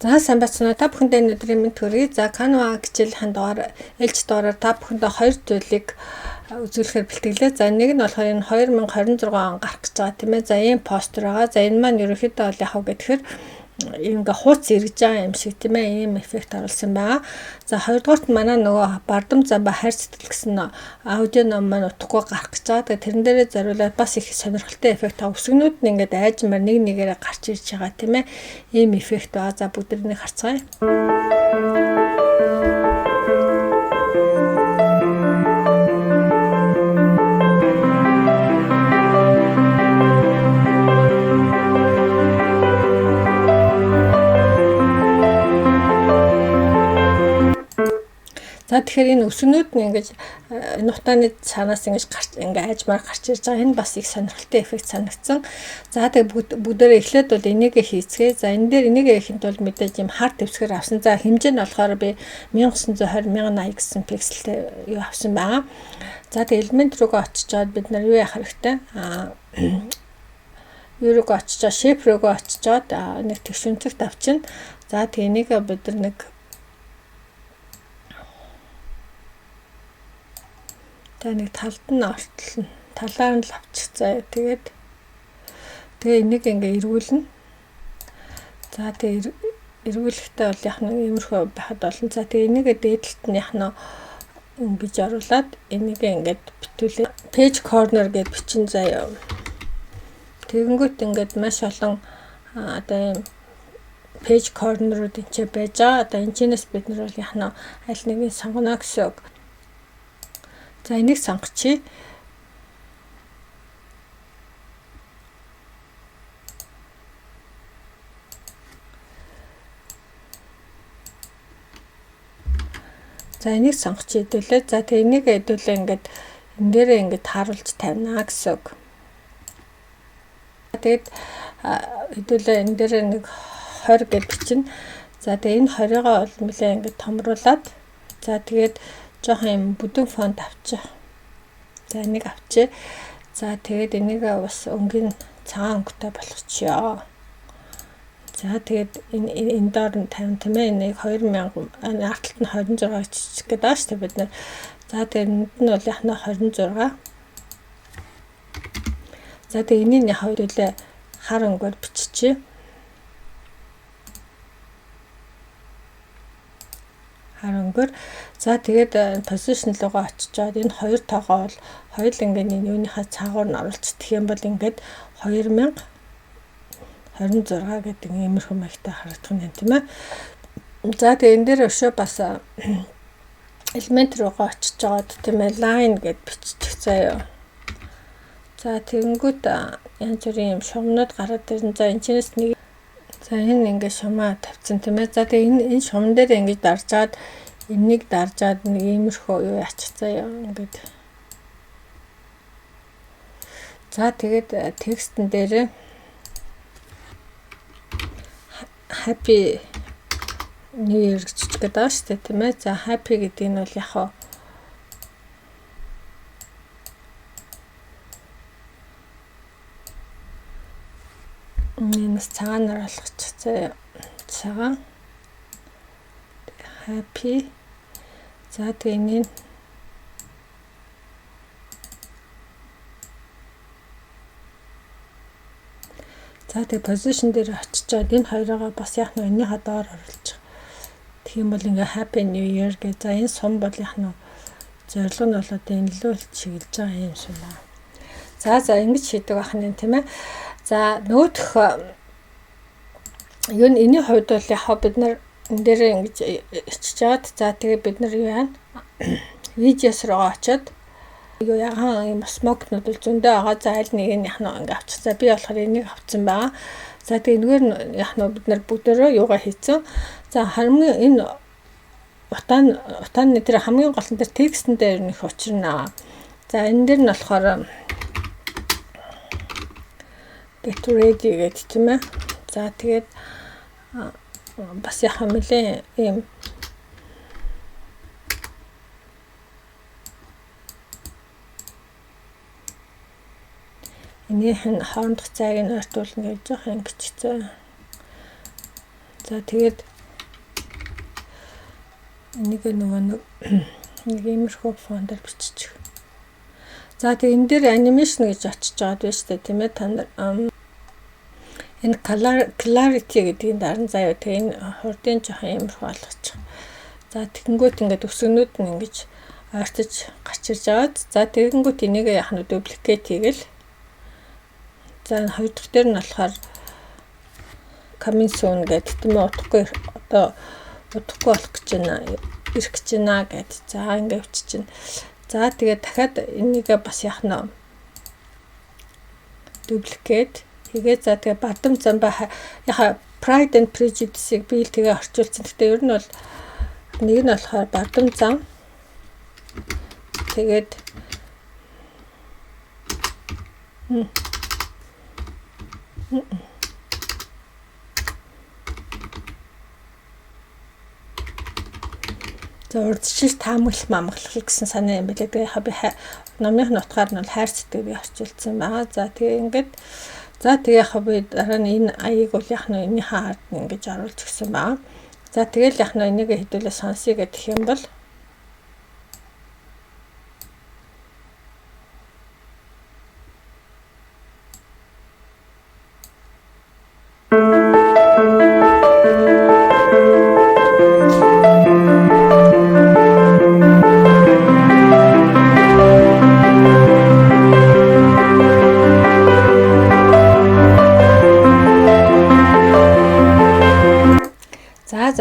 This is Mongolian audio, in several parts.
За сайн байцгаана уу? Та бүхэндээ өнөөдрийн мэнд хүргэе. За Canva хичээлийн дугаар ээлж дугаараар та бүхэндээ хоёр зүйлийг үзүүлэхээр бэлтгэлээ. За нэг нь болохоор энэ 2026 он гарах гэж байгаа тийм ээ. За ийм постэр байгаа. За энэ маань ерөнхийдөө бол яг гэхээр ингээ хууц эргэж байгаа юм шиг тийм ээ, ийм эффект оруулсан байгаа. За хоёрдугаарт манай нөгөө бардам зам ба хайр сэтгэл гэсэн аудио ном маань утгагүй гарах гэж байгаа. Тэгээ тэрэн дээрээ зориулаад бас их сонирхолтой эффект байгаа. Өсгөнүүд нь ингээд айжмаар нэг нэгээрээ гарч ирж байгаа тийм ээ. Ийм эффект байгаа. За бүгднийг харцгаая. За тэгэхээр энэ өсгөнүүд нь ингэж энэ утааны цаанаас ингэж гарч ингээ айжмаар гарч ирж байгаа. Энэ бас их сонирхолтой эффект санагдсан. За тэгээ бүгдээрээ эхлээд бол энийг хийцгээе. За энэ дээр энийг хийхэд бол мэдээж юм хард төвсгөр авсан. За хэмжээ нь болохоор би 1920 1080 гэсэн пикселтэй юу авсан байгаа. За тэгээ элемент рүүгээ очичоод бид нар юу яах хэрэгтэй? Юу рүүгээ очичоод shape рүүгээ очичоод нэг тэгшүнцэгт авчин. За тэгээ энийг бид нар нэг нэг талд нь ортолно. Талаар нь л авчих заяа. Тэгээд энийг ингээ эргүүлнэ. За тэгээд эргүүлэхдээ бол яг нэг иймэрхүү байхад болно. За тэгээд энийг дээдлэлт нь яг нэг ингэж оруулаад энийг ингээд битүүлээ. Page corner гэж бичин заяа. Тэгэнгүүт ингээд маш олон одоо ийм page corner-ууд энэ байж байгаа. Одоо энэчнээс бид нар бол яг нэг аль нэгийг сонгоно гэсэн үг. За энийг сонгочихъя. За энийг сонгочихъя хэдүүлээ. За тэгээ энийг хэдүүлээ ингээд энэ дээрээ ингээд тааруулж тавина гэсэн үг. Тэгээд хэдүүлээ энэ дээрээ нэг 20 гэж бичнэ. За тэгээ энэ 20-аа бол нэлээ ингээд томруулаад за тэгээд жоохон юм бүдүүн фонт авчих. За энийг авчээ. За тэгээд энийг бас өнгийн цагаан өнгөтэй болгочихё. За тэгээд энэ доор нь 50 тийм ээ. Энийг 2000 артталт нь 26 чичих гэдэг байгаа шүү дээ бид нар. За тэгээд энд нь бол яхна 26. За тэгээд энэний хоёулаа хар өнгөөр биччихье. Хар өнгөөр. За тэгээд position руугаа очичоод энэ хоёр тоогоо бол хоёул ингээд юуныхаа цаагуур нь оруулчихдаг юм бол ингээд 2026 гэдэг иймэрхүү маягтай харагдах юм тийм ээ. За тэгээд энэ дээр өшөө бас элемент руугаа очиж жоод тийм ээ line гэд биччих заяа. За тэгэнгүүт янз бүрийн юм шумнууд гараад ирнэ. За энэчнээс нэг за энэ ингээд шумаа тавьсан тийм ээ. За тэгээд энэ шумн дээр ингээд даржаад энийг даржаад нэг иймэрхүү юу яачих заяа ингээд. За тэгээд текстэн дээр happy new year гэж хэлдэг байгаа шүү дээ тийм ээ. За happy гэдэг нь бол яг энэс цагаанаар болгочих заяа. Цагаан happy. За тэгээ энэ за тэгээ position дээр очичоод энэ хоёроо бас яг нэг энэний хадаар оруулчих. Тэгэх юм бол ингээ happy new year гэж. За энэ сум бол яг нэг зорилго нь болоод энэ лөө чиглэж байгаа юм шиг байна. За ингэж хийдэг ахна тийм ээ. За нөгөөх юу энэний хувьд бол яг бид нар энэ дээр ингэж иччихэд за тэгээ бид нар юу яана видеос руу очиод юу яахан юм смокнууд бол зөндөө байгаа. За аль нэг нь яхна ингэ авчих. За би болохоор энийг авсан байгаа. За тэгээ энэгээр нь яхна бид нар бүгдөө юугаа хийцэн. За хамгийн энэ утааны дээр хамгийн гол нь дээр текстэн дээр нөх учирна. За энэ дээр нь болохоор get ready гэдэг тийм ээ. За тэгээд бас яхаа мэлээ ийм энийх нь хоорондох цайг нь ойртуулна гэж жоох ингэж хэцүү. За тэгээд энийг нөгөө нэг иймэрхүү фондор биччих. За тэгээд энэ дээр анимашн гэж очиж байгаа байж тээ тийм ээ та нар энэ clarity гэдгийг дарна заяа тэгээ энэ хурдын жоохон иймэрхүү болгочих. За тэгэнгүүт ингээд өсгөнүүд нь ингэж ойртож гачирж аваад за тэгэнгүүт энийг яах нь дубликейт хийгээл. За хоёр дахь дээр нь болохоор coming soon гэдэг тийм утгагүй одоо удахгүй болох гэж байна. Ирэх гэж байна гэд. За ингээд өчж чинь. За тэгээд дахиад энийг бас яах нь duplicate хийгээ. За тэгээд бардам зам яха Pride and Prejudice-ийг би л тэгээ орчуулсан. Гэхдээ ер нь бол нэг нь болохоор бардам зам тэгээд за урдчил таамаглах мамглах гэсэн санаа юм билээ. Тэгээ би номын нутгаар нь бол хайр сэтгэл би орчуулсан байгаа. За тэгээ ингээд за тэгээ би дараа нь энэ аяыг бол яах нь энэ хаард ингэж оруулж өгсөн байгаа. За тэгэл яах нь энийг хэдүүлээ сонсъё гэх юм бол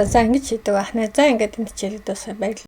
за ингэж хийдэг байна. За ингээд энэ хичээлд бас баярлалаа.